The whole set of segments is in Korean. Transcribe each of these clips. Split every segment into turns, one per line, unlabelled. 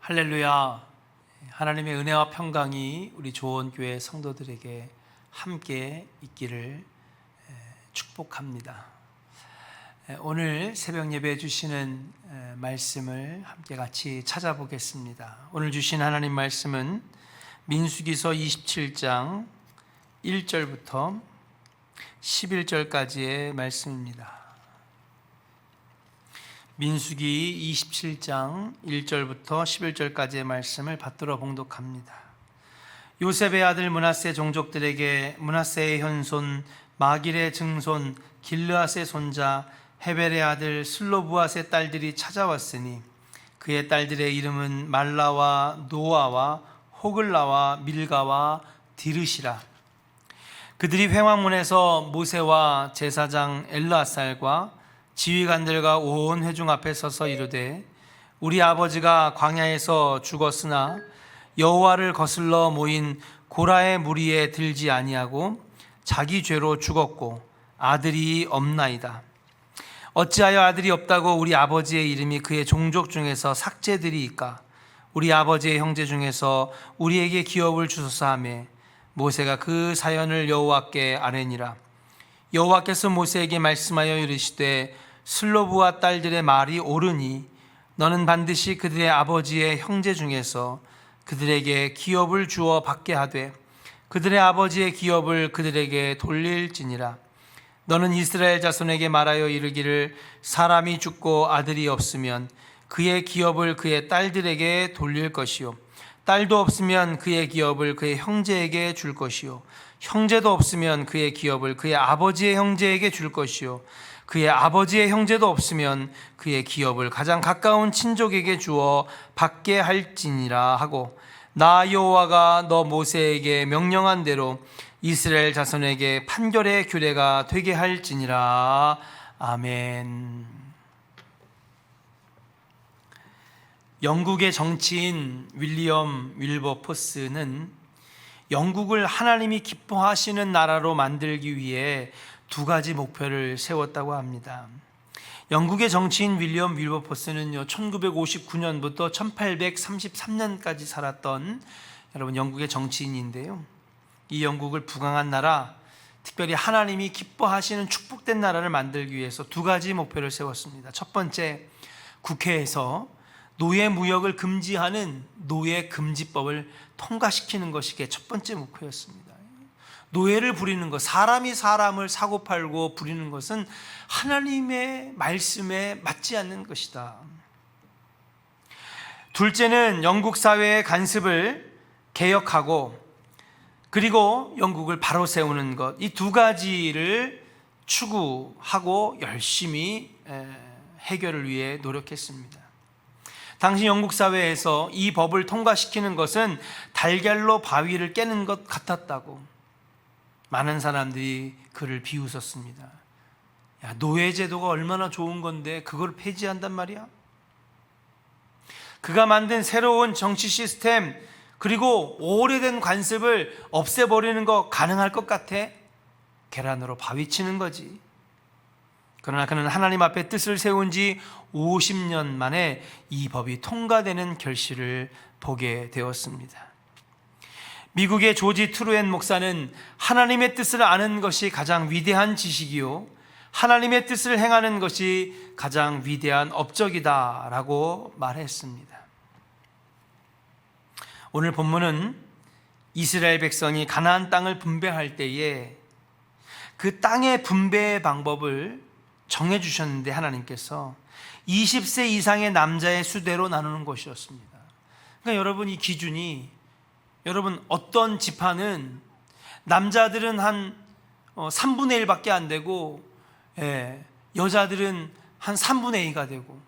할렐루야. 하나님의 은혜와 평강이 우리 조원교회 성도들에게 함께 있기를 축복합니다. 오늘 새벽 예배 주시는 말씀을 함께 같이 찾아보겠습니다. 오늘 주신 하나님 말씀은 민수기서 27장 1절부터 11절까지의 말씀입니다. 민수기 27장 1절부터 11절까지의 말씀을 받들어 봉독합니다. 요셉의 아들 므낫세 종족들에게 므낫세의 현손 마길의 증손 길르앗의 손자 헤벨의 아들 슬로브앗의 딸들이 찾아왔으니 그의 딸들의 이름은 말라와 노아와 호글라와 밀가와 디르시라. 그들이 회막문에서 모세와 제사장 엘르아살과 지휘관들과 온 회중 앞에 서서 이르되 우리 아버지가 광야에서 죽었으나 여호와를 거슬러 모인 고라의 무리에 들지 아니하고 자기 죄로 죽었고 아들이 없나이다. 어찌하여 아들이 없다고 우리 아버지의 이름이 그의 종족 중에서 삭제되리이까? 우리 아버지의 형제 중에서 우리에게 기업을 주소서 하매 모세가 그 사연을 여호와께 아뢰니라. 여호와께서 모세에게 말씀하여 이르시되 슬로브와 딸들의 말이 옳으니 너는 반드시 그들의 아버지의 형제 중에서 그들에게 기업을 주어 받게 하되 그들의 아버지의 기업을 그들에게 돌릴지니라. 너는 이스라엘 자손에게 말하여 이르기를 사람이 죽고 아들이 없으면 그의 기업을 그의 딸들에게 돌릴 것이요 딸도 없으면 그의 기업을 그의 형제에게 줄 것이요 형제도 없으면 그의 기업을 그의 아버지의 형제에게 줄 것이요 그의 아버지의 형제도 없으면 그의 기업을 가장 가까운 친족에게 주어 받게 할지니라 하고 나 여호와가 너 모세에게 명령한 대로 이스라엘 자손에게 판결의 규례가 되게 할지니라. 아멘. 영국의 정치인 윌리엄 윌버포스는 영국을 하나님이 기뻐하시는 나라로 만들기 위해 두 가지 목표를 세웠다고 합니다. 영국의 정치인 윌리엄 윌버포스는요 1959년부터 1833년까지 살았던 여러분 영국의 정치인인데요, 이 영국을 부강한 나라, 특별히 하나님이 기뻐하시는 축복된 나라를 만들기 위해서 두 가지 목표를 세웠습니다. 첫 번째, 국회에서 노예 무역을 금지하는 노예 금지법을 통과시키는 것이 첫 번째 목표였습니다. 노예를 부리는 것, 사람이 사람을 사고팔고 부리는 것은 하나님의 말씀에 맞지 않는 것이다. 둘째는 영국 사회의 간습을 개혁하고 그리고 영국을 바로 세우는 것, 이 두 가지를 추구하고 열심히 해결을 위해 노력했습니다. 당시 영국 사회에서 이 법을 통과시키는 것은 달걀로 바위를 깨는 것 같았다고 많은 사람들이 그를 비웃었습니다. 야, 노예제도가 얼마나 좋은 건데 그걸 폐지한단 말이야? 그가 만든 새로운 정치 시스템 그리고 오래된 관습을 없애버리는 거 가능할 것 같아? 계란으로 바위 치는 거지. 그러나 그는 하나님 앞에 뜻을 세운 지 50년 만에 이 법이 통과되는 결실을 보게 되었습니다. 미국의 조지 트루엔 목사는 하나님의 뜻을 아는 것이 가장 위대한 지식이요 하나님의 뜻을 행하는 것이 가장 위대한 업적이다 라고 말했습니다. 오늘 본문은 이스라엘 백성이 가나안 땅을 분배할 때에 그 땅의 분배의 방법을 정해주셨는데 하나님께서 20세 이상의 남자의 수대로 나누는 것이었습니다. 그러니까 여러분, 이 기준이 여러분 어떤 지파는 남자들은 한 3분의 1밖에 안 되고 여자들은 한 3분의 2가 되고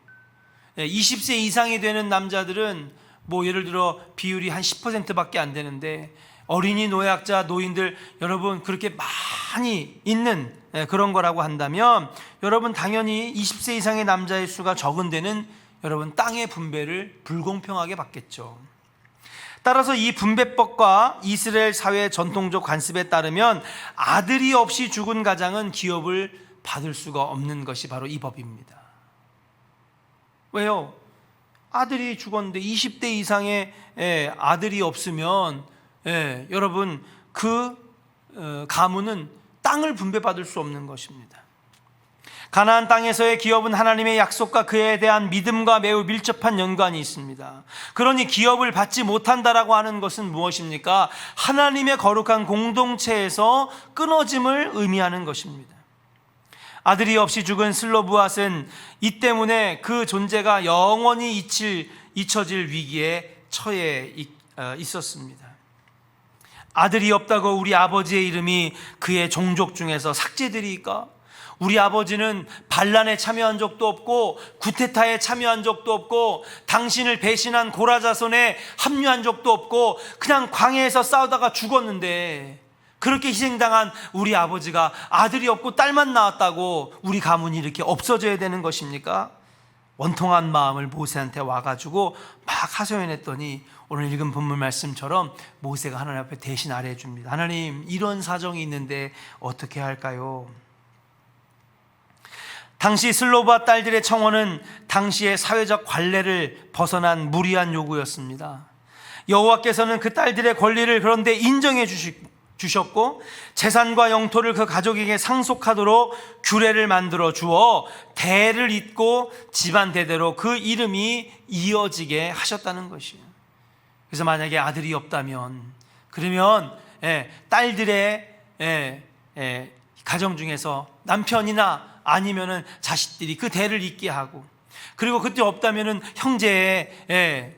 20세 이상이 되는 남자들은 뭐 예를 들어 비율이 한 10%밖에 안 되는데 어린이, 노약자, 노인들 여러분 그렇게 많이 있는 그런 거라고 한다면 여러분 당연히 20세 이상의 남자의 수가 적은 데는 여러분 땅의 분배를 불공평하게 받겠죠. 따라서 이 분배법과 이스라엘 사회의 전통적 관습에 따르면 아들이 없이 죽은 가장은 기업을 받을 수가 없는 것이 바로 이 법입니다. 왜요? 아들이 죽었는데 20대 이상의 아들이 없으면 여러분 그 가문은 땅을 분배받을 수 없는 것입니다. 가나안 땅에서의 기업은 하나님의 약속과 그에 대한 믿음과 매우 밀접한 연관이 있습니다. 그러니 기업을 받지 못한다라고 하는 것은 무엇입니까? 하나님의 거룩한 공동체에서 끊어짐을 의미하는 것입니다. 아들이 없이 죽은 슬로브앗은 이 때문에 그 존재가 영원히 잊혀질 위기에 처해 있었습니다. 아들이 없다고 우리 아버지의 이름이 그의 종족 중에서 삭제되리까? 우리 아버지는 반란에 참여한 적도 없고 구테타에 참여한 적도 없고 당신을 배신한 고라자손에 합류한 적도 없고 그냥 광야에서 싸우다가 죽었는데, 그렇게 희생당한 우리 아버지가 아들이 없고 딸만 낳았다고 우리 가문이 이렇게 없어져야 되는 것입니까? 원통한 마음을 모세한테 와가지고 막 하소연했더니 오늘 읽은 본문 말씀처럼 모세가 하나님 앞에 대신 아뢰 줍니다. 하나님, 이런 사정이 있는데 어떻게 할까요? 당시 슬로브앗 딸들의 청혼은 당시의 사회적 관례를 벗어난 무리한 요구였습니다. 여호와께서는 그 딸들의 권리를 그런데 인정해 주셨고 재산과 영토를 그 가족에게 상속하도록 규례를 만들어 주어 대를 잇고 집안 대대로 그 이름이 이어지게 하셨다는 것이에요. 그래서 만약에 아들이 없다면, 그러면 딸들의 가정 중에서 남편이나 아니면은 자식들이 그 대를 잇게 하고, 그리고 그때 없다면은 형제의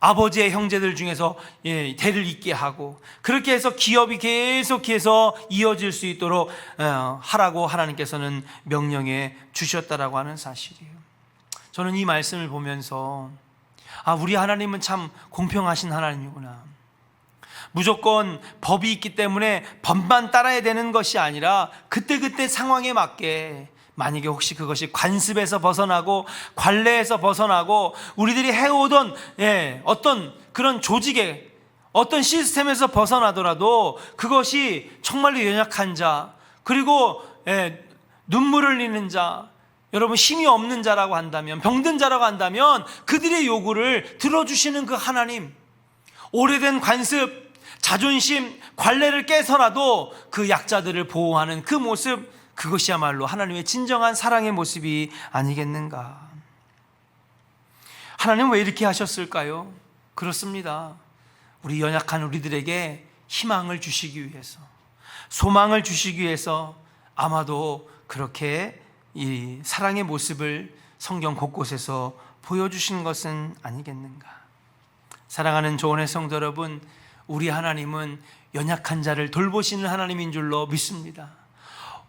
아버지의 형제들 중에서 대를 잇게 하고, 그렇게 해서 기업이 계속해서 이어질 수 있도록 하라고 하나님께서는 명령해 주셨다라고 하는 사실이에요. 저는 이 말씀을 보면서 우리 하나님은 참 공평하신 하나님이구나. 무조건 법이 있기 때문에 법만 따라야 되는 것이 아니라 그때그때 상황에 맞게, 만약에 혹시 그것이 관습에서 벗어나고 관례에서 벗어나고 우리들이 해오던 어떤 그런 조직의 어떤 시스템에서 벗어나더라도 그것이 정말로 연약한 자, 그리고 눈물을 흘리는 자, 여러분 힘이 없는 자라고 한다면, 병든 자라고 한다면 그들의 요구를 들어주시는 그 하나님, 오래된 관습, 자존심, 관례를 깨서라도 그 약자들을 보호하는 그 모습, 그것이야말로 하나님의 진정한 사랑의 모습이 아니겠는가. 하나님은 왜 이렇게 하셨을까요? 그렇습니다. 우리 연약한 우리들에게 희망을 주시기 위해서, 소망을 주시기 위해서 아마도 그렇게 이 사랑의 모습을 성경 곳곳에서 보여주신 것은 아니겠는가. 사랑하는 조언의 성도 여러분, 우리 하나님은 연약한 자를 돌보시는 하나님인 줄로 믿습니다.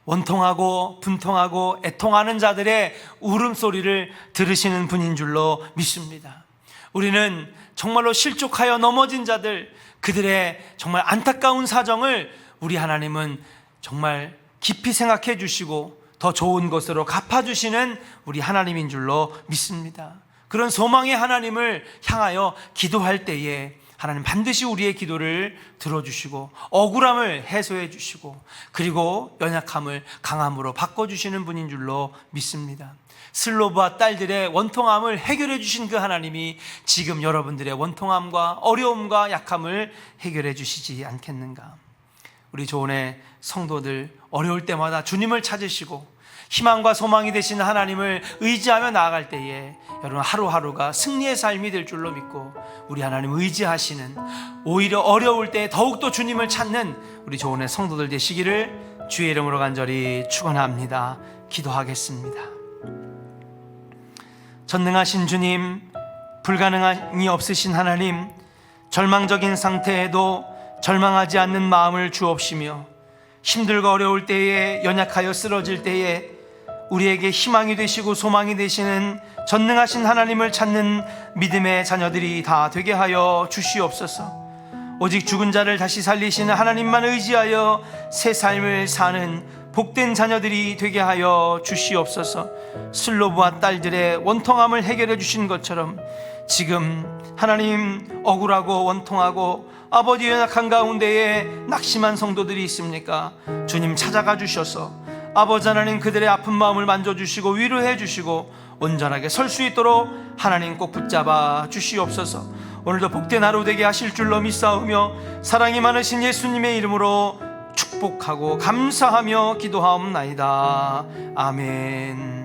원통하고 분통하고 애통하는 자들의 울음소리를 들으시는 분인 줄로 믿습니다. 우리는 정말로 실족하여 넘어진 자들, 그들의 정말 안타까운 사정을 우리 하나님은 정말 깊이 생각해 주시고 더 좋은 것으로 갚아주시는 우리 하나님인 줄로 믿습니다. 그런 소망의 하나님을 향하여 기도할 때에 하나님 반드시 우리의 기도를 들어주시고 억울함을 해소해 주시고, 그리고 연약함을 강함으로 바꿔주시는 분인 줄로 믿습니다. 슬로브와 딸들의 원통함을 해결해 주신 그 하나님이 지금 여러분들의 원통함과 어려움과 약함을 해결해 주시지 않겠는가. 우리 조은의 성도들, 어려울 때마다 주님을 찾으시고 희망과 소망이 되시는 하나님을 의지하며 나아갈 때에 여러분 하루하루가 승리의 삶이 될 줄로 믿고, 우리 하나님 의지하시는, 오히려 어려울 때 더욱더 주님을 찾는 우리 조은의 성도들 되시기를 주의 이름으로 간절히 축원합니다. 기도하겠습니다. 전능하신 주님, 불가능함이 없으신 하나님, 절망적인 상태에도 절망하지 않는 마음을 주옵시며 힘들고 어려울 때에, 연약하여 쓰러질 때에 우리에게 희망이 되시고 소망이 되시는 전능하신 하나님을 찾는 믿음의 자녀들이 다 되게 하여 주시옵소서. 오직 죽은 자를 다시 살리시는 하나님만 의지하여 새 삶을 사는 복된 자녀들이 되게 하여 주시옵소서. 슬로브와 딸들의 원통함을 해결해 주신 것처럼 지금 하나님 억울하고 원통하고 아버지 연약한 가운데에 낙심한 성도들이 있습니까? 주님 찾아가 주셔서 아버지 하나님 그들의 아픈 마음을 만져주시고 위로해 주시고 온전하게 설 수 있도록 하나님 꼭 붙잡아 주시옵소서. 오늘도 복된 하루 되게 하실 줄로 믿사오며 사랑이 많으신 예수님의 이름으로 축복하고 감사하며 기도하옵나이다. 아멘.